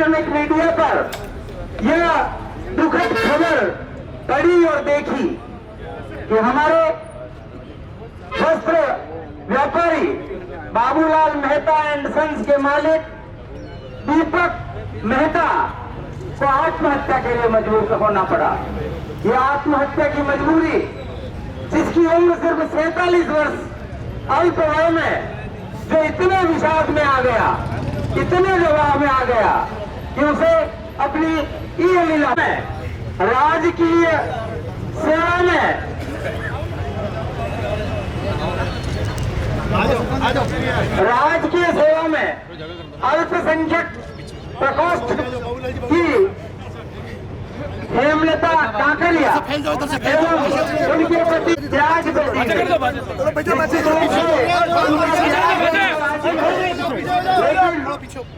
Electronic media पर यह दुखद खबर पढ़ी और देखी कि हमारे वस्त्र व्यापारी बाबूलाल मेहता एंड सन्स के मालिक दीपक मेहता को आत्महत्या के लिए मजबूर होना पड़ा। यह आत्महत्या की मजबूरी, जिसकी उम्र सिर्फ 47 वर्ष अल्प वय में, जो इतने विषाद में आ गया, इतने दबाव में आ गया कि उसे अपनी लीला में, राजकीय सेवा में, राजकीय सेवा में अल्पसंख्यक प्रकोष्ठ की हेमलता काकरिया एवं उनके प्रति त्याग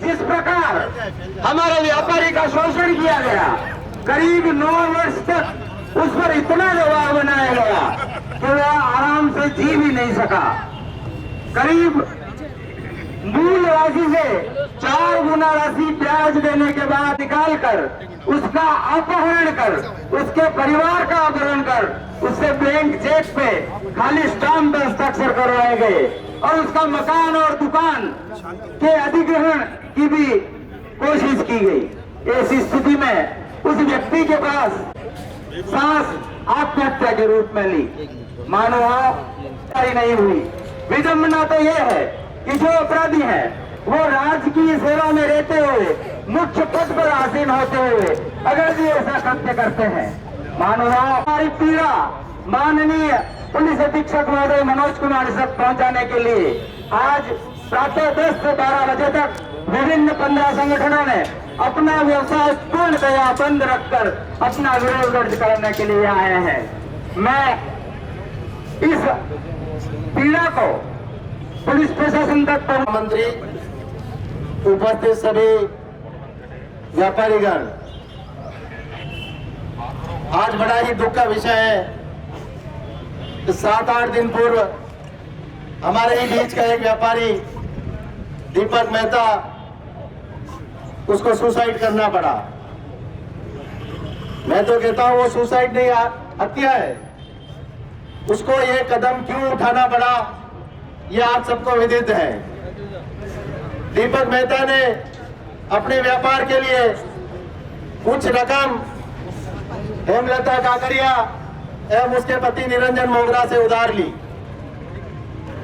जिस प्रकार हमारे व्यापारी का शोषण किया गया, करीब 9 वर्ष तक उस पर इतना दबाव बनाया गया कि वह आराम से जी भी नहीं सका। करीब मूल राशि से 4 गुना राशि ब्याज देने के बाद निकालकर उसका अपहरण कर, उसके परिवार का अपहरण कर, उससे ब्लैंक चेक पे खाली स्टाम्प पे हस्ताक्षर करवाए गए और उसका मकान और दुकान के अधिग्रहण की भी कोशिश की गई। ऐसी स्थिति में उस व्यक्ति के पास सांस आत्महत्या के रूप में ली, मानो नहीं हुई। विडंबना तो यह है कि जो अपराधी हैं वो राजकीय सेवा में रहते हुए, मुख्य पद पर आसीन होते हुए अगर भी ऐसा कृत्य करते हैं, मानो हमारी पीड़ा माननीय पुलिस अधीक्षक महोदय मनोज कुमार तक पहुंचाने के लिए आज प्रातः 10 से 12 बजे तक विभिन्न 15 संगठनों ने अपना व्यवसाय पूर्णतया बंद रखकर अपना विरोध दर्ज करने के लिए आए हैं। मैं इस पीड़ा को पुलिस प्रशासन तक मंत्री, उपस्थित सभी व्यापारीगण, आज बड़ा ही दुख का विषय है कि 7-8 दिन पूर्व हमारे ही बीच का एक व्यापारी दीपक मेहता, उसको सुसाइड करना पड़ा। मैं तो कहता हूं वो सुसाइड नहीं, हत्या है। उसको ये कदम क्यों उठाना पड़ा, ये आप सबको विदित है। दीपक मेहता ने अपने व्यापार के लिए कुछ रकम हेमलता काकरिया एवं उसके पति निरंजन मोगरा से उधार ली।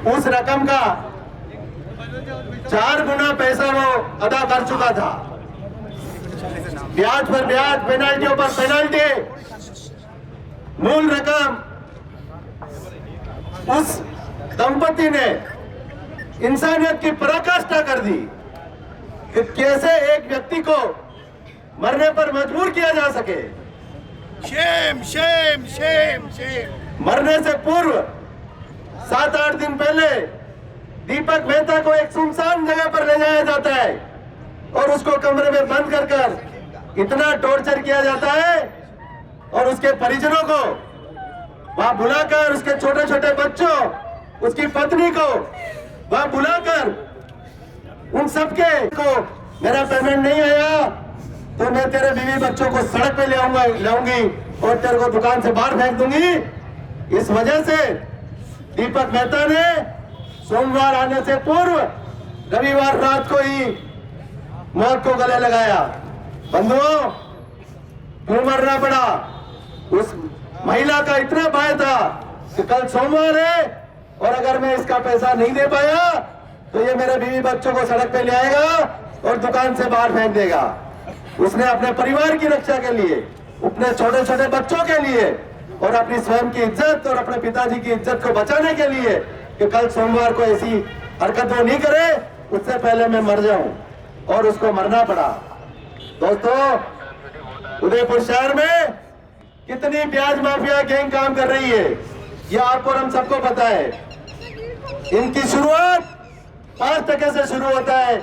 उस रकम का 4 गुना पैसा वो अदा कर चुका था। ब्याज पर ब्याज, पेनाल्टियों पर पेनाल्टी, मूल रकम उस दंपति ने इंसानियत की पराकाष्ठा कर दी कि कैसे एक व्यक्ति को मरने पर मजबूर किया जा सके। Shem Shem Shem Shem. मरने से पूर्व 7-8 दिन पहले दीपक मेहता को एक सुनसान जगह पर ले जाया जाता है और उसको कमरे में बंद कर इतना टॉर्चर किया जाता है और उसके परिजनों को वहां बुलाकर, उसके छोटे छोटे बच्चों, उसकी पत्नी को वहां बुलाकर, उन सबके को मेरा पेमेंट नहीं आया तो मैं तेरे बीवी बच्चों को सड़क पे लाऊंगी और तेरे को दुकान से बाहर फेंक दूंगी। इस वजह से दीपक मेहता ने सोमवार आने से पूर्व रविवार रात को ही मौत को गले लगाया। बंधुओं, क्यों मरना पड़ा? उस महिला का इतना भय था कि कल सोमवार है और अगर मैं इसका पैसा नहीं दे पाया तो ये मेरे बीवी बच्चों को सड़क पे ले आएगा और दुकान से बाहर फेंक देगा। उसने अपने परिवार की रक्षा के लिए, अपने छोटे छोटे बच्चों के लिए और अपनी स्वयं की इज्जत और अपने पिताजी की इज्जत को बचाने के लिए कि कल सोमवार को ऐसी हरकत वो नहीं करे, उससे पहले मैं मर जाऊं, और उसको मरना पड़ा। दोस्तों, उदयपुर शहर में कितनी ब्याज माफिया गैंग काम कर रही है, ये आपको और हम सबको पता है। इनकी शुरुआत 5% से शुरू होता है,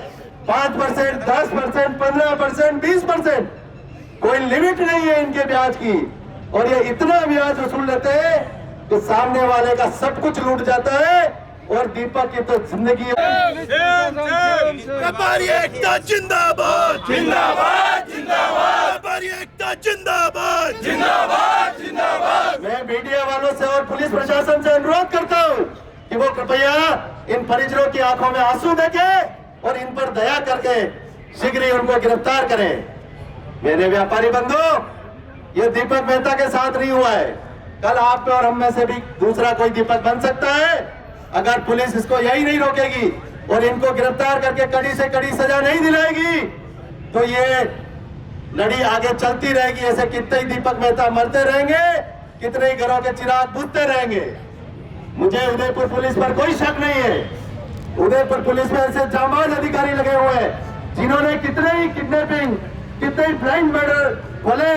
5%, 10%, 15%, 20%, कोई लिमिट नहीं है इनके ब्याज की। और ये इतना ब्याज वसूल लेते हैं कि सामने वाले का सब कुछ लूट जाता है और दीपक की तो जिंदगी व्यापारी एकता जिंदाबाद जिंदाबाद जिंदाबाद व्यापारी एकता जिंदाबाद जिंदाबाद जिंदाबाद। मैं मीडिया वालों से और पुलिस प्रशासन से अनुरोध करता हूँ कि वो कृपया इन परिजनों की आंखों में आंसू देके और इन पर दया करके शीघ्र ही उनको गिरफ्तार करें। मेरे व्यापारी बंधु, ये दीपक मेहता के साथ नहीं हुआ है, कल आप में और हम में से भी दूसरा कोई दीपक बन सकता है। अगर पुलिस इसको यही नहीं रोकेगी और इनको गिरफ्तार करके कड़ी से कड़ी सजा नहीं दिलाएगी तो ये लड़ी आगे चलती रहेगी। ऐसे कितने ही दीपक मेहता मरते रहेंगे, कितने ही घरों के चिराग बुझते रहेंगे। मुझे उदयपुर पुलिस पर कोई शक नहीं है। उदयपुर पुलिस में ऐसे जांबाज अधिकारी लगे हुए हैं जिन्होंने कितने ही किडनैपिंग, कितने ही ब्लाइंड मर्डर खोले,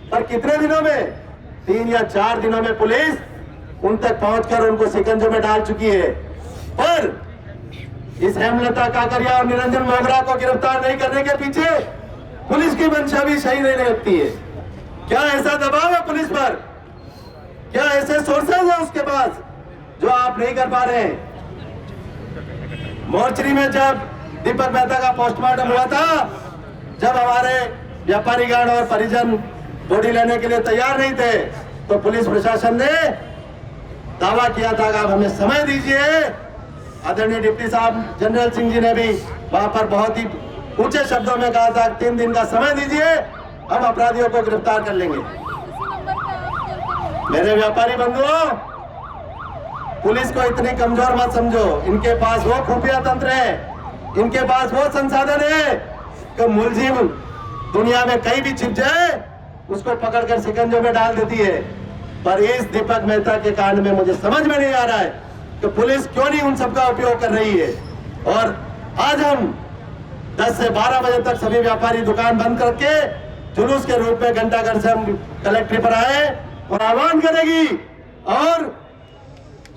और कितने दिनों में, 3 या 4 दिनों में पुलिस उन तक पहुंचकर उनको शिकंजे में डाल चुकी है। पर इस हेमलता काकरिया और निरंजन मोगरा को गिरफ्तार नहीं करने के पीछे पुलिस की मंशा भी सही नहीं लगती है। क्या ऐसा दबाव है पुलिस पर? क्या ऐसे सोर्सेज है उसके पास जो आप नहीं कर पा रहे हैं? मोर्चरी में जब दीपक मेहता का पोस्टमार्टम हुआ था, जब हमारे व्यापारी गण और परिजन बॉडी लेने के लिए तैयार नहीं थे, तो पुलिस प्रशासन ने दावा किया था कि आप हमें समय दीजिए। आदरणीय डिप्टी साहब जनरल सिंह जी ने भी वहां पर बहुत ही ऊंचे शब्दों में कहा था 3 दिन का समय दीजिए, हम अपराधियों को गिरफ्तार कर लेंगे। मेरे व्यापारी बंधुओं, पुलिस को इतनी कमजोर मत समझो। इनके पास वो खुफिया तंत्र है, इनके पास वो संसाधन है कि मुलजिम दुनिया में कहीं भी छिप जाए उसको पकड़कर शिकंजों में डाल देती है। पर इस दीपक मेहता के कांड में मुझे समझ में नहीं आ रहा है कि पुलिस क्यों नहीं उन सबका उपयोग कर रही है। और आज हम 10 से 12 बजे तक सभी व्यापारी दुकान बंद करके जुलूस के रूप में घंटाघर से हम कलेक्ट्रेट पर आए और आह्वान करेगी और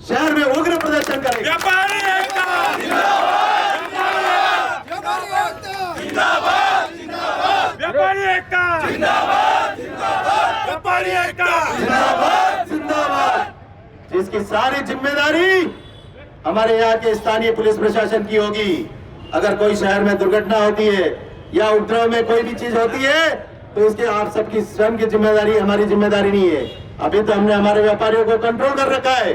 शहर में उग्र प्रदर्शन करेगी। व्यापारी एकता जिंदाबाद जिंदाबाद व्यापारी एकता जिंदाबाद जिंदाबाद व्यापारी एकता जिंदाबाद जिंदाबाद। जिसकी सारी जिम्मेदारी हमारे यहाँ के स्थानीय पुलिस प्रशासन की होगी। अगर कोई शहर में दुर्घटना होती है या उपद्रव में कोई भी चीज होती है तो इसके आप सबकी स्वयं की जिम्मेदारी, हमारी जिम्मेदारी नहीं है। अभी तो हमने हमारे व्यापारियों को कंट्रोल कर रखा है।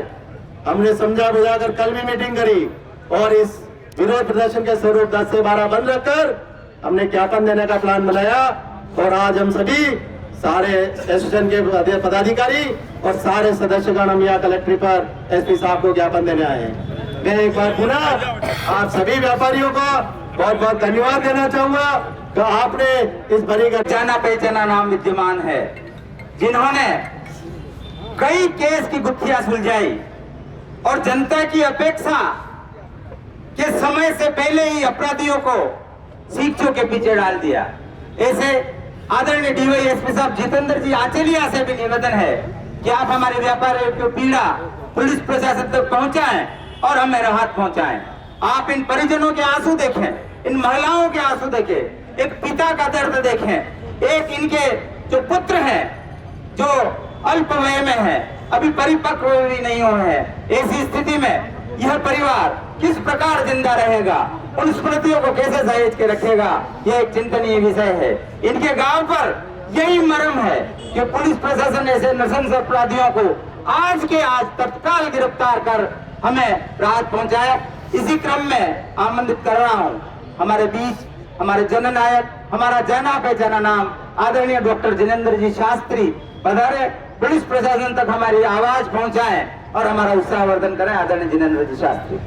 हमने समझा बुझाकर कल भी मीटिंग करी और इस विरोध प्रदर्शन के स्वरूप 10 से 12 बंद रखकर हमने ज्ञापन देने का प्लान बनाया। और आज हम सभी सारे एसोसिएशन के पदाधिकारी और सारे सदस्यगण हम यहाँ कलेक्ट्रेट पर एसपी साहब को ज्ञापन देने आए हैं। मैं एक बार पुनः आप सभी व्यापारियों को बहुत बहुत धन्यवाद देना चाहूंगा कि आपने इस बड़ी जाना पहचाना नाम विद्यमान है, जिन्होंने कई केस की गुत्थियां सुलझाई और जनता की अपेक्षा के समय से पहले ही अपराधियों को सीखों के पीछे डाल दिया। ऐसे आदरणीय डीवाईएसपी साहब जितेंद्र जी आचलिया से भी निवेदन है कि आप हमारे व्यापारियों की पीड़ा पुलिस प्रशासन तक पहुंचाएं और हमें राहत पहुंचाएं। आप इन परिजनों के आंसू देखें, इन महिलाओं के आंसू देखें, एक पिता का दर्द देखें, एक इनके जो पुत्र हैं जो अल्प वय में है, अभी परिपक्व भी नहीं हुए हैं। ऐसी स्थिति में यह परिवार किस प्रकार जिंदा रहेगा, उन स्मृतियों को कैसे सहेज के रखेगा, यह एक चिंतनीय विषय है। इनके गांव पर यही मर्म है कि पुलिस प्रशासन ऐसे नृशंस अपराधियों को आज के आज तत्काल गिरफ्तार कर हमें राहत पहुंचाए। इसी क्रम में आमंत्रित कर रहा हूं हमारे बीच हमारे जननायक, हमारा जाना पहचाना नाम आदरणीय डॉक्टर जिनेंद्र जी शास्त्री पधारे, पुलिस प्रशासन तक हमारी आवाज पहुंचाएं और हमारा उत्साहवर्धन करें। आदरणीय जिनेंद्र जी शास्त्री।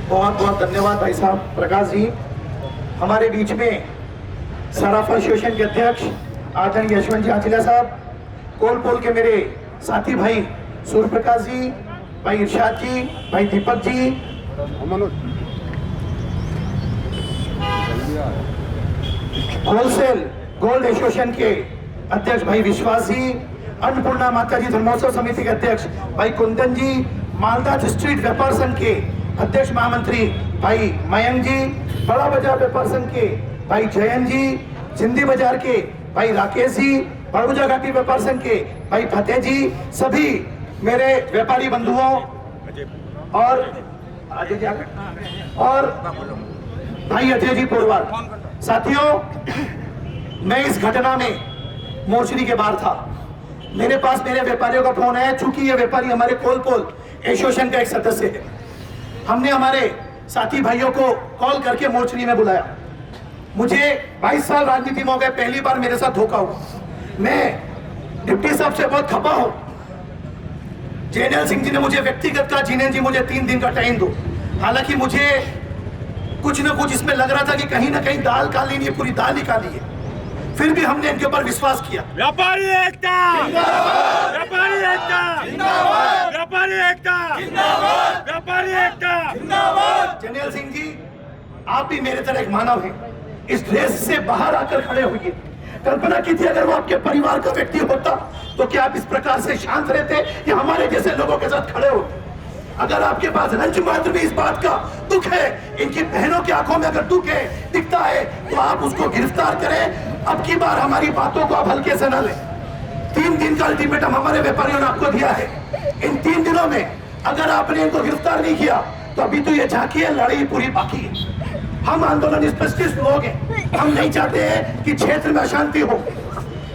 बहुत बहुत धन्यवाद भाई साहब प्रकाश जी। हमारे बीच में सराफा एसोसिएशन के अध्यक्ष आदरणीय यशवंत जी आचिला साहब, कोल पोल के मेरे साथी भाई सूर्य प्रकाश जी, भाई इरशाद जी, भाई Deepak ji, wholesale gold association के अध्यक्ष भाई विश्वास जी, अन्नपूर्णा माता जी धर्मोत्सव समिति के अध्यक्ष भाई कुंदन जी, मालदा स्ट्रीट व्यापार संघ के अध्यक्ष महामंत्री भाई मयंक जी, बड़ा बाजार व्यापार संघ के भाई जयंत जी, जिंदी बाजार के भाई राकेश जी, बड़गुजा घाटी व्यापार संघ के भाई फतेह जी, सभी मेरे व्यापारी बंधुओं, और अजय जी और भाई अजय जी पोरवाल। साथियों, मैं इस घटना में मोर्चरी के बाहर था। मेरे पास मेरे व्यापारियों का फोन है। चूंकि ये व्यापारी हमारे कोलपोल एसोसिएशन का एक सदस्य है, हमने हमारे साथी भाइयों को कॉल करके मोर्चरी में बुलाया। मुझे 22 साल राजनीति में हो गए, पहली बार मेरे साथ धोखा हुआ। मैं डिप्टी साहब से बहुत खपा हूं। जैनल सिंह जी ने मुझे व्यक्तिगत कहा, जिनेन जी मुझे 3 दिन का टाइम दो। हालांकि मुझे कुछ न कुछ इसमें लग रहा था कि कहीं ना कहीं दाल काली नहीं है, पूरी दाल ही काली है। फिर भी हमने इनके ऊपर विश्वास किया। व्यापारी एकता जिंदाबाद, व्यापारी एकता जिंदाबाद, व्यापारी एकता जिंदाबाद, व्यापारी एकता जिंदाबाद। जैनल सिंह जी, आप भी मेरे तरह एक मानव हैं। इस ड्रेस से बाहर आकर खड़े हुए। कल्पना की थी अगर वो आपके परिवार का व्यक्ति होता तो क्या आप इस प्रकार से शांत रहते या हमारे जैसे लोगों के साथ खड़े होते? अगर आपके पास रंज मात्र भी इस बात का दुख है, इनकी बहनों की आंखों में अगर दुख है, दिखता है, तो आप उसको गिरफ्तार करें। अब की बार हमारी बातों को आप हल्के से न लें। 3 दिन का अल्टीमेटम हमारे व्यापारियों ने आपको दिया है। इन 3 दिनों में अगर आपने इनको गिरफ्तार नहीं किया तो अभी तो ये झांकी है, लड़ाई पूरी बाकी है। हम आंदोलन स्पेशलिस्ट लोग हैं, हम नहीं चाहते हैं कि क्षेत्र में अशांति हो।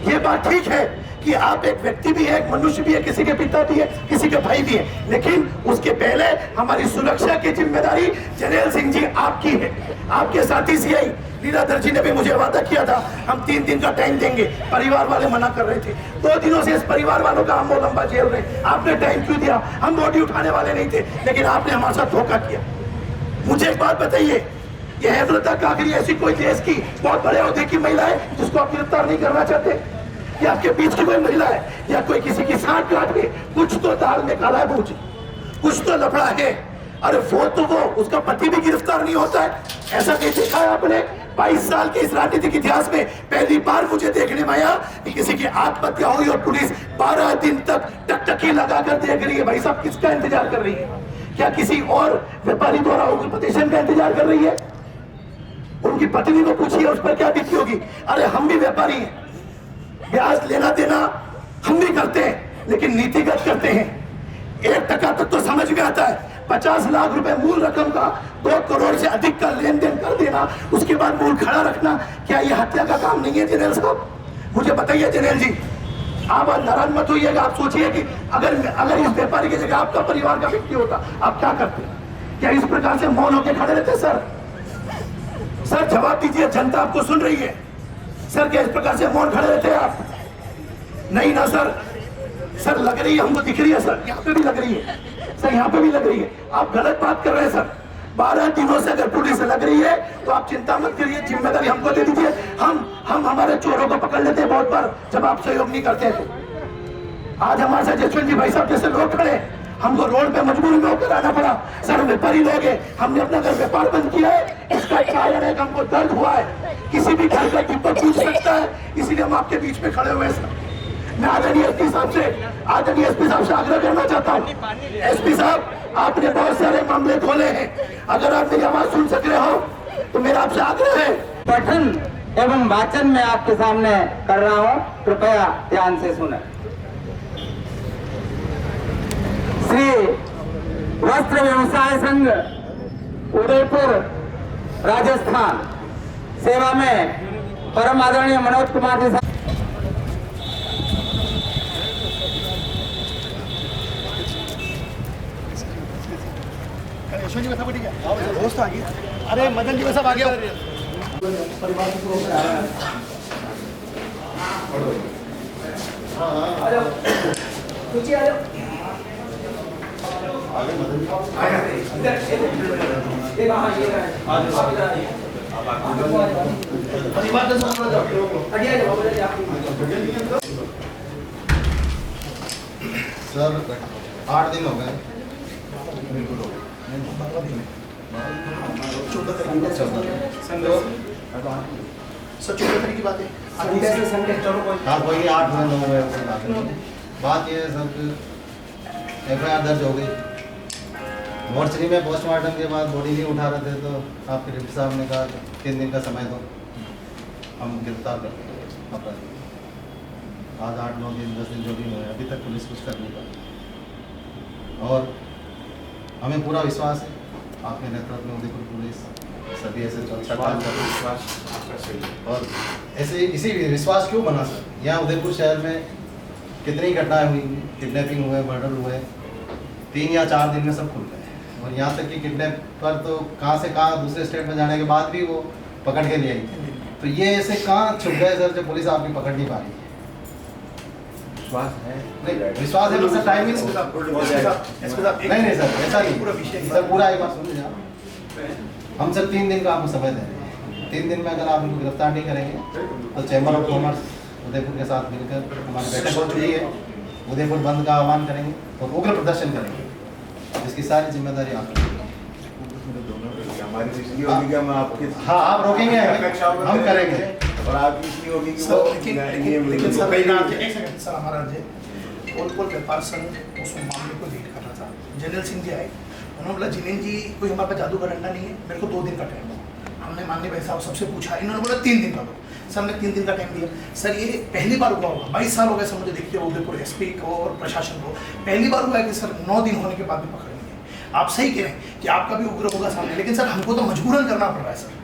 ये बात ठीक है कि आप एक व्यक्ति भी है, एक मनुष्य भी है, किसी के पिता भी है, किसी के भाई भी है, लेकिन उसके पहले हमारी सुरक्षा की जिम्मेदारी जरनैल सिंह जी आपकी है। आपके साथी सीआई लीलाधर जी ने भी मुझे वादा किया था हम 3 दिन का टाइम देंगे। परिवार वाले मना कर रहे थे। 2 दिनों से इस परिवार वालों का हम लंबा जेल रहे। आपने टाइम क्यों दिया? हम बॉडी उठाने वाले नहीं थे, लेकिन आपने हमारे साथ धोखा किया। मुझे एक बात बताइए, ये हेमलता काकरी ऐसी कोई देश की बहुत बड़े ओहदे की महिला है जिसको आप गिरफ्तार नहीं करना चाहते? या आपके बीच की कोई महिला है या कोई किसी की साथ काट के कुछ तो दाल में काला है, कुछ तो लफड़ा है। अरे वो उसका पति भी गिरफ्तार नहीं होता है। ऐसा नहीं देखा है आपने? 22 साल के इस राजनीतिक इतिहास में पहली बार मुझे देखने में आया कि किसी की आत्महत्या हुई और पुलिस 12 दिन तक टकटकी लगाकर देख रही है। भाई साहब, किसका इंतजार कर रही है? क्या किसी और व्यापारी द्वारा उग्र का इंतजार कर रही है? उनकी पत्नी को पूछिए उस पर क्या बीती होगी। अरे हम भी व्यापारी हैं, ब्याज लेना देना हम भी करते हैं, लेकिन नीतिगत करते हैं। 1% तक तो समझ में आता है। 50 लाख रुपए मूल रकम का 2 करोड़ से अधिक का लेन देन कर देना, उसके बाद मूल खड़ा रखना, क्या ये हत्या का काम नहीं है जरनैल साहब? मुझे बताइए जरनैल जी, आप नाराज मत होइएगा। आप सोचिए कि अगर इस व्यापारी की जगह आपका परिवार का व्यक्ति होता, आप क्या करते? क्या इस प्रकार से मौन होकर खड़े रहते? सर जवाब दीजिए, जनता आपको सुन रही है। सर क्या इस प्रकार से मौन खड़े रहते हैं आप? नहीं ना सर लग रही है, हमको दिख रही है सर, यहाँ पे भी लग रही है सर, यहाँ पे भी लग रही है। आप गलत बात कर रहे हैं सर। 12 दिनों से अगर पुलिस लग रही है तो आप चिंता मत करिए, जिम्मेदारी हमको दे दीजिए। हम हमारे चोरों को पकड़ लेते हैं बहुत बार जब आप सहयोग नहीं करते तो। आज हमारे साथ जसवंत जी भाई साहब जैसे लोग खड़े, हमको रोड पे मजबूरी में होकर आना पड़ा। सर व्यापारी लोग हैं, हमने अपना घर व्यापार बंद किया है, इसका कारण है कि हमको दर्द हुआ है। किसी भी घर का दीपक पूछ सकता है, इसीलिए हम आपके बीच में खड़े हुए हैं सर। मैं आदरणीय एसपी साहब से आग्रह करना चाहता हूँ। एसपी साहब, आपने बहुत सारे मामले खोले हैं, अगर आप मेरी आवाज सुन सक रहे हो तो मेरा आपसे आग्रह है। पठन एवं वाचन में आपके सामने कर रहा हूँ, कृपया ध्यान से सुने। श्री वस्त्र व्यवसाय संघ उदयपुर राजस्थान सेवा में परम आदरणीय मनोज कुमार जी साहब दोस्त आ गए। अरे मदन जी सब आ गया। सर 8 दिन हो गए। सर 14 तारीख की बात है। हाँ कोई 8 दिन हो गए। बात ये है सर कि FIR दर्ज हो गई। मोर्चरी में पोस्टमार्टम के बाद बॉडी नहीं उठा रहे थे तो आपके डिप्टी साहब ने कहा 3 दिन का समय दो, हम गिरफ्तार करते अपराधी। आज 8, 9 दिन 10 दिन जो भी हुए, अभी तक पुलिस कुछ कर नहीं पाई। और हमें पूरा विश्वास है आपके नेतृत्व में उदयपुर पुलिस सभी ऐसे अच्छा काम कर रही है। और ऐसे इसी विश्वास क्यों बना सर, यहाँ उदयपुर शहर में कितनी घटनाएं हुई, किडनैपिंग हुए, मर्डर हुए, 3 या 4 दिन में सब खुल गए। और यहाँ तक कि किडनैप पर तो कहाँ से कहाँ दूसरे स्टेट में जाने के बाद भी वो पकड़ के ले आई। तो ये ऐसे कहाँ छुप गए सर जो पुलिस आपकी पकड़ नहीं पा रही है? विश्वास है, मतलब टाइम नहीं सर, ऐसा नहीं सर, पूरा एक बार सुन लीजिए आप। हम सर 3 दिन का आपको समय दे रहे हैं। 3 दिन में अगर आप इनको गिरफ्तार नहीं करेंगे तो चैम्बर ऑफ कॉमर्स उदयपुर के साथ मिलकर हमारी बैठक हो चुकी है, उदयपुर बंद का आह्वान करेंगे और उग्र प्रदर्शन करेंगे, जिसकी सारी जिम्मेदारी आपकी। हमारी इसलिए होगी कि हम आपके हाँ, आप रोकेंगे, हम करेंगे। और आपकी इसलिए होगी कि सर लेकिन सर एक सेकंड सर, हमारा पोल व्यापार संघ उस मामले को लीड कर रहा था। जनरल सिंह जी आए, उन्होंने बोला जिनेन जी कोई हमारे पास जादू का डंडा नहीं है, मेरे को 2 दिन का टाइम दो। हमने माननीय भाई साहब सबसे पूछा, इन्होंने बोला 3 दिन का दो। सर हमने 3 दिन का टाइम दिया। सर ये पहली बार हुआ होगा, 22 साल हो गए सर मुझे देखते हुए उदयपुर एसपी को और प्रशासन को, पहली बार हुआ है कि सर 9 दिन होने के बाद भी पकड़ नहीं है। आप सही कह रहे हैं कि आपका भी उग्र होगा सामने, लेकिन सर हमको तो मजबूरन करना पड़ रहा है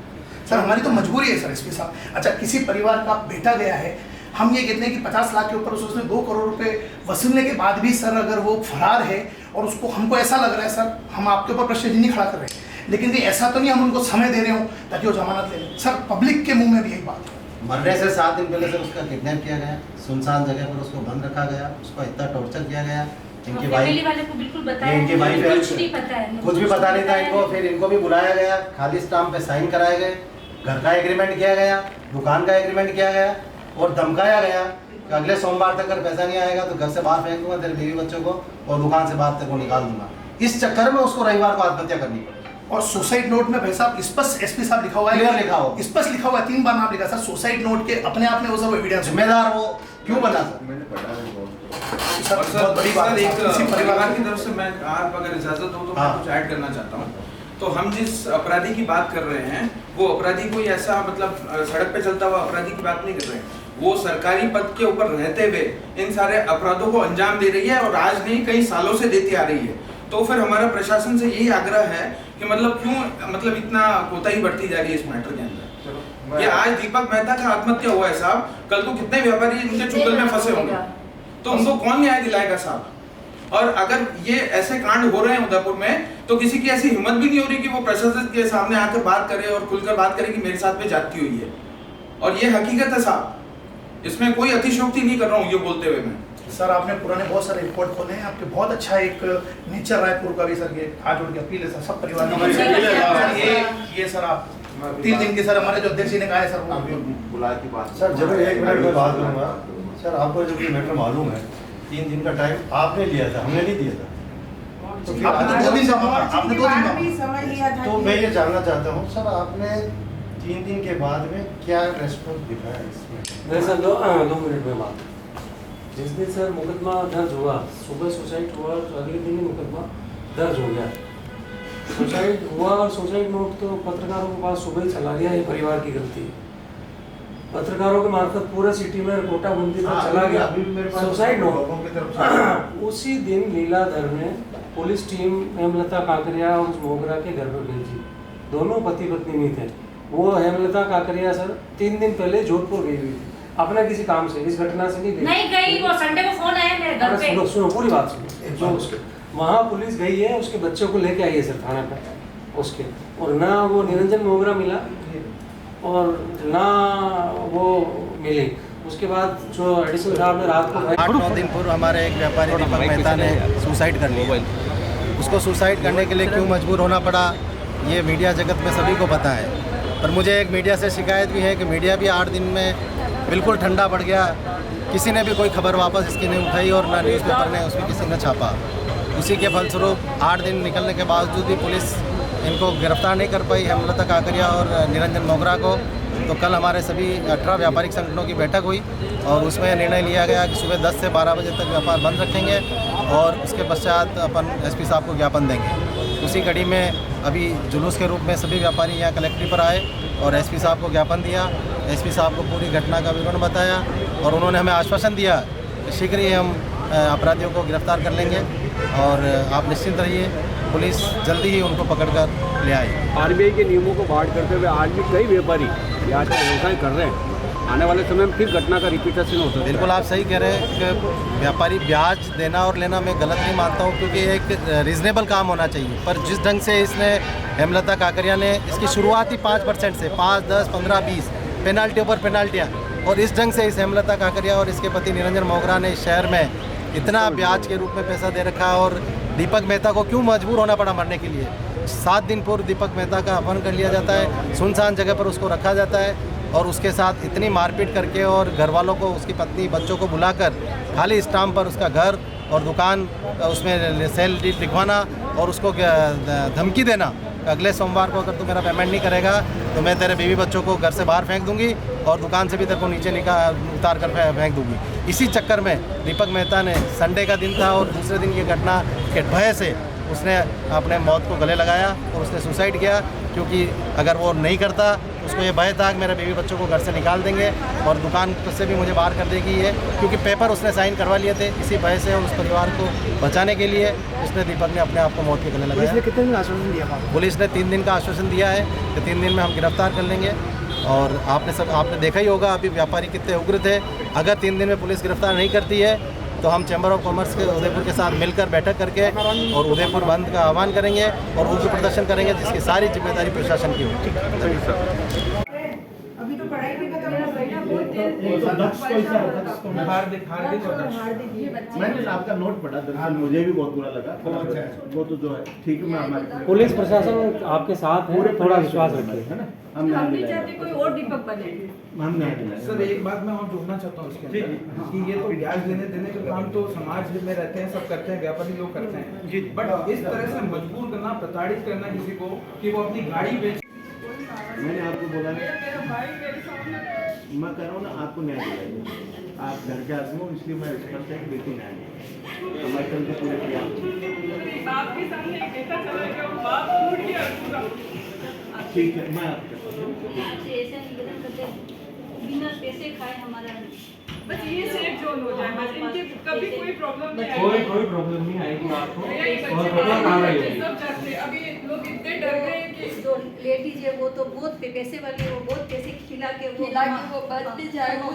सर हमारी तो मजबूरी है सर एसपी साहब। अच्छा, किसी परिवार का बेटा गया है, हम ये कहते हैं कि 50 लाख के ऊपर उसने 2 करोड़ रुपए वसूलने के बाद भी सर अगर वो फरार है और उसको हमको ऐसा लग रहा है सर, हम आपके ऊपर प्रश्न नहीं खड़ा कर रहे हैं, लेकिन ये ऐसा तो नहीं हम उनको समय दे रहे हो ताकि वो जमानत ले लें। सर पब्लिक के मुंह में भी यही बात है। मरने से 7 दिन पहले सर उसका किडनैप किया गया, सुनसान जगह पर उसको बंद रखा गया, उसको इतना टॉर्चर किया गया। इनकी वाइफ वाले को बिल्कुल बताया इनकी वाइफ कुछ नहीं पता है, कुछ भी पता नहीं था इनको। फिर इनको भी बुलाया गया, खाली स्टाम्प पे साइन कराए गए, घर का एग्रीमेंट किया गया, दुकान का एग्रीमेंट किया गया और धमकाया गया कि अगले सोमवार तक अगर पैसा नहीं आएगा तो घर से बाहर फेंक दूंगा तेरे बीवी बच्चों को और दुकान से बाहर तेरे को निकाल दूंगा। इस चक्कर में उसको रविवार को आत्महत्या करनी पड़ी। और सुसाइड नोट में भाई साहब स्पष्ट एसपी साहब लिखा हुआ है, क्लियर लिखा हुआ, स्पष्ट लिखा हुआ है, 3 बार नाम लिखा सर। सुसाइड नोट के अपने आप में वो सब एविडेंस जिम्मेदार वो क्यों बना सर? मैंने पढ़ा है बहुत। सर बहुत बड़ी बात है। किसी परिवार की तरफ से मैं, आप अगर इजाजत हो तो मैं कुछ ऐड करना चाहता हूँ। तो हम जिस अपराधी की बात कर रहे हैं वो अपराधी कोई ऐसा मतलब सड़क पे चलता हुआ अपराधी की बात नहीं कर रहे हैं, वो सरकारी पद के ऊपर रहते हुए इन सारे अपराधों को अंजाम दे रही है और आज नहीं कई सालों से देती आ रही है। तो फिर हमारा प्रशासन से यही आग्रह है कि मतलब क्यों मतलब इतना कोताही बढ़ती जा रही है इस मैटर के अंदर। ये आज दीपक मेहता का आत्महत्या हुआ है साहब, कल को कितने व्यापारी इनके चुगल में फंसे होंगे, तो उनको कौन न्याय दिलाएगा साहब? और अगर ये ऐसे कांड हो रहे हैं उदयपुर में तो किसी की ऐसी हिम्मत भी नहीं हो रही कि वो प्रशासन के सामने आकर बात करे और खुलकर बात करे कि मेरे साथ में जाती हुई है। और ये हकीकत है साहब, इसमें कोई अतिशयोक्ति नहीं कर रहा हूँ ये बोलते हुए मैं। सर आपने पुराने बहुत सारे रिपोर्ट खोले हैं, आपके बहुत अच्छा एक नेचर रायपुर का भी सर, ये हाथ जोड़ के अपील है सर सब परिवार ने। ये सर आप 3 दिन के सर हमारे जो अध्यक्ष जी ने कहा है सर वो बुला की बात। सर जब 1 मिनट में बात करूँगा सर, आपको जो ये मैटर मालूम है 3 दिन का टाइम आपने लिया था, हमने नहीं दिया था। तो फिर आपने 2 दिन का, आपने 2 दिन का। तो मैं ये जानना चाहता हूँ सर, आपने 3 दिन के बाद में क्या रेस्पॉन्स दिखाया इसमें? मैं सर 2 मिनट में बात। जिस दिन सर मुकदमा दर्ज हुआ, सुबह सुसाइड हुआ और अगले दिन ही मुकदमा दर्ज हो गया। सुसाइड हुआ और सुसाइड नोट तो पत्रकारों के पास सुबह ही चला गया, ये परिवार की गलती है। पत्रकारों के मार्फत पूरा सिटी में कोटा बंदी तक चला गया सुसाइड नोट। उसी दिन लीलाधर में पुलिस टीम हेमलता काकरिया और उस मोगरा के घर पर भेजी। दोनों पति पत्नी नहीं थे। वो हेमलता काकरिया सर 3 दिन पहले जोधपुर गई हुई थी अपना किसी काम से, इस घटना से नहीं गई। वो संडे को फोन आया मेरे घर पे। सुनो पूरी बात सुनो। जो उसके वहाँ पुलिस गई है, उसके बच्चों को लेके आई है सर थाना पे उसके, और ना वो निरंजन मोगरा मिला और ना वो मिली। उसके बाद जो एडिशनल साहब ने रात को 8-9 दिन पूर्व हमारे एक व्यापारी दीपक मेहता ने सुसाइड कर लिया। उसको सुसाइड करने के लिए क्यों मजबूर होना पड़ा ये मीडिया जगत में सभी को पता है, पर मुझे एक मीडिया से शिकायत भी है कि मीडिया भी 8 दिन में बिल्कुल ठंडा पड़ गया। किसी ने भी कोई खबर वापस इसकी नहीं उठाई और ना न्यूज़पेपर ने उसमें किसी ने छापा। उसी के फलस्वरूप 8 दिन निकलने के बावजूद भी पुलिस इनको गिरफ्तार नहीं कर पाई, हेमलता काकरिया और निरंजन मोगरा को। तो कल हमारे सभी 18 व्यापारिक संगठनों की बैठक हुई और उसमें निर्णय लिया गया कि सुबह 10 से 12 बजे तक व्यापार बंद रखेंगे और उसके पश्चात अपन एसपी साहब को ज्ञापन देंगे। उसी कड़ी में अभी जुलूस के रूप में सभी व्यापारी यहाँ कलेक्ट्री पर आए और एसपी साहब को ज्ञापन दिया। एसपी साहब को पूरी घटना का विवरण बताया और उन्होंने हमें आश्वासन दिया कि शीघ्र ही हम अपराधियों को गिरफ्तार कर लेंगे और आप निश्चिंत रहिए, पुलिस जल्दी ही उनको पकड़कर ले आएगी। आरबीआई के नियमों को बाढ़ करते हुए आज भी कई व्यापारी ब्याज का व्यवसाय कर रहे हैं। आने वाले समय में फिर घटना का रिपीटेशन हो सकता है। बिल्कुल आप सही कह रहे हैं कि व्यापारी ब्याज देना और लेना मैं गलत नहीं मानता हूँ, क्योंकि एक रीज़नेबल काम होना चाहिए। पर जिस ढंग से इसने हेमलता काकरिया ने इसकी शुरुआत ही 5% से 5, 10, 15, 20 पेनाल्टियों पर पेनाल्टियाँ, और इस ढंग से इस हेमलता काकरिया और इसके पति निरंजन मोगरा ने इस शहर में इतना ब्याज के रूप में पैसा दे रखा है। और दीपक मेहता को क्यों मजबूर होना पड़ा मरने के लिए? 7 दिन पूर्व दीपक मेहता का अपहरण कर लिया जाता है, सुनसान जगह पर उसको रखा जाता है और उसके साथ इतनी मारपीट करके और घर वालों को, उसकी पत्नी, बच्चों को बुलाकर खाली स्टाम्प पर उसका घर और दुकान उसमें सेल डीड लिखवाना और उसको धमकी देना, अगले सोमवार को अगर तू मेरा पेमेंट नहीं करेगा तो मैं तेरे बीवी बच्चों को घर से बाहर फेंक दूंगी और दुकान से भी तेरे को नीचे उतार कर फेंक दूंगी। इसी चक्कर में दीपक मेहता ने, संडे का दिन था और दूसरे दिन की घटना के भय से उसने अपने मौत को गले लगाया और उसने सुसाइड किया, क्योंकि अगर वो नहीं करता उसको ये भय था कि मेरे बीवी बच्चों को घर से निकाल देंगे और दुकान से भी मुझे बाहर कर देगी ये, क्योंकि पेपर उसने साइन करवा लिए थे। इसी भय से और उस परिवार को बचाने के लिए उसने, दीपक ने अपने आप को मौत के गले लगाया। पुलिस ने कितने दिन आश्वासन दिया? पुलिस ने 3 दिन का आश्वासन दिया है कि 3 दिन में हम गिरफ्तार कर लेंगे। और आपने देखा ही होगा अभी व्यापारी कितने उग्र थे। अगर 3 दिन में पुलिस गिरफ्तार नहीं करती है तो हम चैम्बर ऑफ कॉमर्स के उदयपुर के साथ मिलकर बैठक करके और उदयपुर बंद का आह्वान करेंगे और उग्र प्रदर्शन करेंगे, जिसकी सारी जिम्मेदारी प्रशासन की होगी। अभी तो पढ़ाई भी खत्म हो गई ना, बहुत मैंने आपका नोट पढ़ा, दरअसल मुझे भी बहुत बुरा लगा। वो तो जो है ठीक है, मैं हमारे पुलिस प्रशासन आपके साथ है, थोड़ा विश्वास रखिए, है ना। हम नहीं चाहते कोई और दीपक बने। हम नहीं। सर एक बात मैं और जोड़ना चाहता हूँ इसके अंदर कि ये तो ब्याज देने का काम तो समाज में रहते हैं, सब करते हैं, व्यापारी लोग करते हैं, बट इस तरह से मजबूर करना, प्रताड़ित करना किसी को कि वो अपनी गाड़ी बेच। मैंने आपको बोला मैं कह रहा हूँ ना, आपको न्याय दिलाइए। आप घर के आदमी हो, इसलिए मैं स्पष्ट है कि बिल्कुल न्याय दिलाइए। हमारे कल के पूरे ठीक है, मैं बिना पैसे खाए हमारा बस ये सेफ जोन हो जाए, बस इनके कभी कोई प्रॉब्लम नहीं आएगी। कोई प्रॉब्लम नहीं आएगी आपको। अभी लोग इतने डर गए कि जो लेडीज है वो तो बहुत पैसे वाली है, वो बहुत पैसे खिला के वो बच भी जाएगा,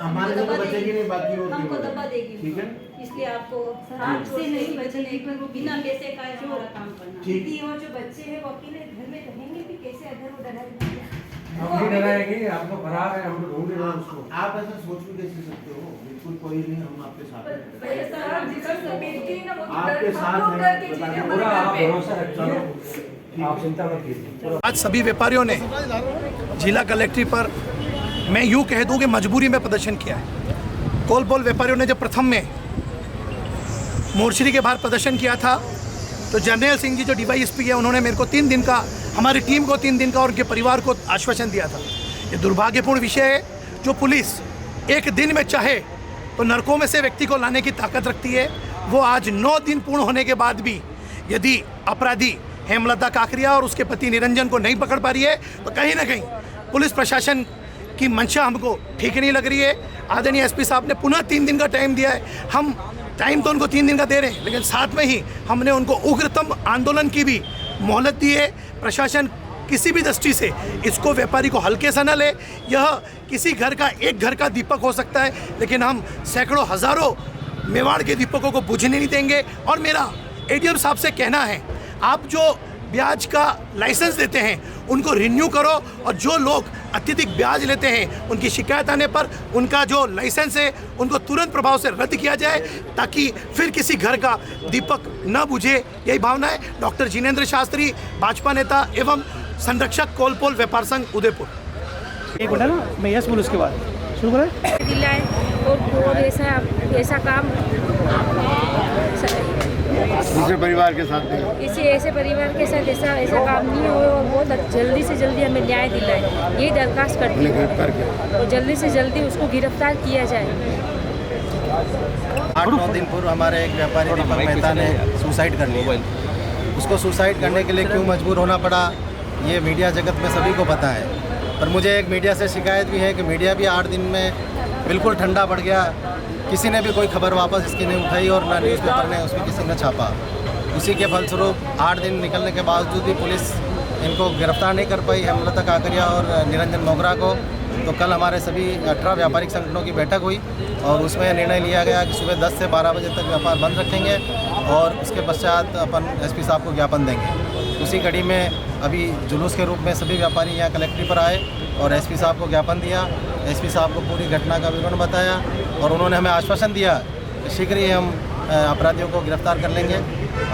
हमारे को तो बचेगी नहीं, बाकी हमको दबा देगी। ठीक है, इसलिए आपको हाथ से नहीं बचने, वो बिना पैसे खाए हमारा काम करना। ठीक। और जो बच्चे हैं वो अकेले घर में रहेंगे भी कैसे, अगर वो डराएंगे? हम नहीं डराएंगे, आपको फरार है, हम ढूंढ रहे हैं उसको। आप ऐसा सोच भी कैसे सकते हो? बिल्कुल कोई नहीं, हम आपके साथ हैं। आपके साथ हैं, पूरा आप भरोसा रखिए, आप चिंता मत कीजिए। आज सभी व्यापारियों ने जिला कलेक्ट्रेट पर, मैं यूँ कह दूँ कि मजबूरी में प्रदर्शन किया है। कोलपोल व्यापारियों ने जब प्रथम में मोर्चरी के बाहर प्रदर्शन किया था तो जर्नैल सिंह जी जो DYSP है, उन्होंने मेरे को 3 दिन का, हमारी टीम को 3 दिन का और उनके परिवार को आश्वासन दिया था। ये दुर्भाग्यपूर्ण विषय है, जो पुलिस एक दिन में चाहे तो नरकों में से व्यक्ति को लाने की ताकत रखती है। वो आज 9 दिन पूर्ण होने के बाद भी यदि अपराधी हेमलता काकरिया और उसके पति निरंजन को नहीं पकड़ पा रही है तो कहीं ना कहीं पुलिस प्रशासन की मंशा हमको ठीक नहीं लग रही है। आदरणीय SP साहब ने पुनः 3 दिन का टाइम दिया है। हम टाइम तो उनको 3 दिन का दे रहे हैं, लेकिन साथ में ही हमने उनको उग्रतम आंदोलन की भी मोहलत दी है। प्रशासन किसी भी दृष्टि से इसको, व्यापारी को हल्के से न ले। यह किसी घर का, एक घर का दीपक हो सकता है, लेकिन हम सैकड़ों हज़ारों मेवाड़ के दीपकों को बुझने नहीं देंगे। और मेरा ADM साहब से कहना है, आप जो ब्याज का लाइसेंस देते हैं उनको रिन्यू करो, और जो लोग अत्यधिक ब्याज लेते हैं उनकी शिकायत आने पर उनका जो लाइसेंस है उनको तुरंत प्रभाव से रद्द किया जाए, ताकि फिर किसी घर का दीपक न बुझे। यही भावना है। डॉक्टर जिनेंद्र शास्त्री, भाजपा नेता एवं संरक्षक, कोलपोल व्यापार संघ, उदयपुर। एक मिनट ना, मैं यस बोलूँ उसके बाद शुरू करें। दिलाए और ऐसा काम दूसरे परिवार के साथ किसी ऐसे परिवार के साथ ऐसा काम नहीं हो, और बहुत जल्दी से जल्दी हमें न्याय दिलाए, यही दरखास्त करती है। और जल्दी से जल्दी उसको गिरफ्तार किया जाए। 8-9 दिन पूर्व हमारे एक व्यापारी दीपक मेहता ने सुसाइड कर लिया। उसको सुसाइड करने के लिए क्यों मजबूर होना पड़ा, ये मीडिया जगत में सभी को पता है। पर मुझे एक मीडिया से शिकायत भी है कि मीडिया भी 8 दिन में बिल्कुल ठंडा पड़ गया। किसी ने भी कोई खबर वापस इसकी नहीं उठाई और ना न्यूज़पेपर ने उसमें किसी ने छापा। उसी के फलस्वरूप 8 दिन निकलने के बावजूद भी पुलिस इनको गिरफ्तार नहीं कर पाई, हेमलता काकरिया और निरंजन मोगरा को। तो कल हमारे सभी 18 व्यापारिक संगठनों की बैठक हुई और उसमें निर्णय लिया गया कि सुबह 10 से 12 बजे तक व्यापार बंद रखेंगे और उसके पश्चात अपन एसपी साहब को ज्ञापन देंगे। उसी कड़ी में अभी जुलूस के रूप में सभी व्यापारी यहाँ कलेक्ट्री पर आए और एसपी साहब को ज्ञापन दिया। एसपी साहब को पूरी घटना का विवरण बताया और उन्होंने हमें आश्वासन दिया कि शीघ्र ही हम अपराधियों को गिरफ्तार कर लेंगे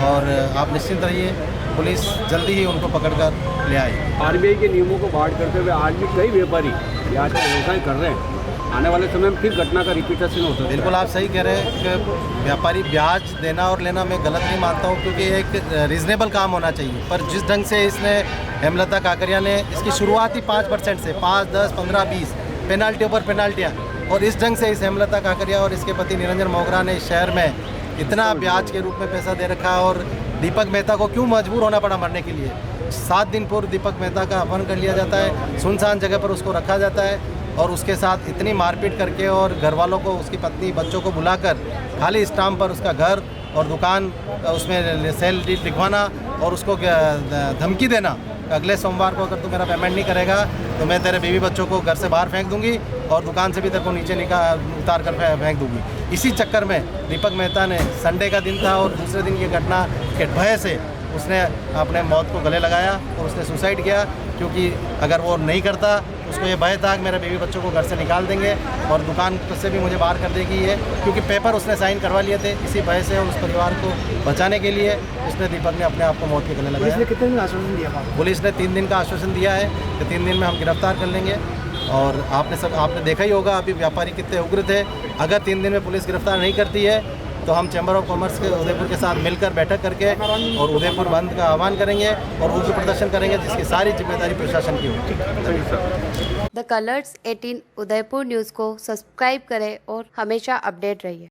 और आप निश्चिंत रहिए, पुलिस जल्दी ही उनको पकड़कर ले आई। आरबीआई के नियमों को बाढ़ करते हुए आज भी कई व्यापारी यहाँ का व्यवसाय कर रहे हैं। आने वाले समय में फिर घटना का रिपीटेशन हो सकता है। बिल्कुल आप सही कह रहे हैं कि व्यापारी ब्याज देना और लेना मैं गलत नहीं मानता हूँ, क्योंकि एक रीज़नेबल काम होना चाहिए। पर जिस ढंग से इसने हेमलता काकरिया ने इसकी शुरुआत ही 5% से 5, 10, 15, 20 पेनाल्टी पर पेनाल्टियाँ, और इस ढंग से इस हेमलता काकरिया और इसके पति निरंजन मोगरा ने इस शहर में इतना ब्याज के रूप में पैसा दे रखा। और दीपक मेहता को क्यों मजबूर होना पड़ा मरने के लिए? 7 दिन पूर्व दीपक मेहता का अपहरण कर लिया जाता है, सुनसान जगह पर उसको रखा जाता है और उसके साथ इतनी मारपीट करके और घर वालों को, उसकी पत्नी, बच्चों को बुलाकर खाली स्टाम्प पर उसका घर और दुकान उसमें सेल डीड लिखवाना और उसको धमकी देना, अगले सोमवार को अगर तू मेरा पेमेंट नहीं करेगा तो मैं तेरे बीवी बच्चों को घर से बाहर फेंक दूंगी और दुकान से भी तेरे को नीचे उतार कर फेंक दूंगी। इसी चक्कर में दीपक मेहता ने, संडे का दिन था और दूसरे दिन की घटना के भय से उसने अपने मौत को गले लगाया और उसने सुसाइड किया, क्योंकि अगर वो नहीं करता उसको ये भय था कि मेरे बीवी बच्चों को घर से निकाल देंगे और दुकान से भी मुझे बाहर कर देगी ये, क्योंकि पेपर उसने साइन करवा लिए थे। इसी भय से उस परिवार को बचाने के लिए उसने, दीपक ने अपने आप को मौत के गले लगाया। पुलिस ने कितने दिन आश्वासन दिया? पुलिस ने 3 दिन का आश्वासन दिया है कि 3 दिन में हम गिरफ्तार कर लेंगे। और आपने देखा ही होगा अभी व्यापारी कितने उग्र थे। अगर 3 दिन में पुलिस गिरफ्तार नहीं करती है तो हम चैम्बर ऑफ कॉमर्स के उदयपुर के साथ मिलकर बैठक करके और उदयपुर बंद का आह्वान करेंगे और उग्र प्रदर्शन करेंगे, जिसकी सारी जिम्मेदारी प्रशासन की होगी। द कलर्स 18 उदयपुर न्यूज़ को सब्सक्राइब करें और हमेशा अपडेट रहिए।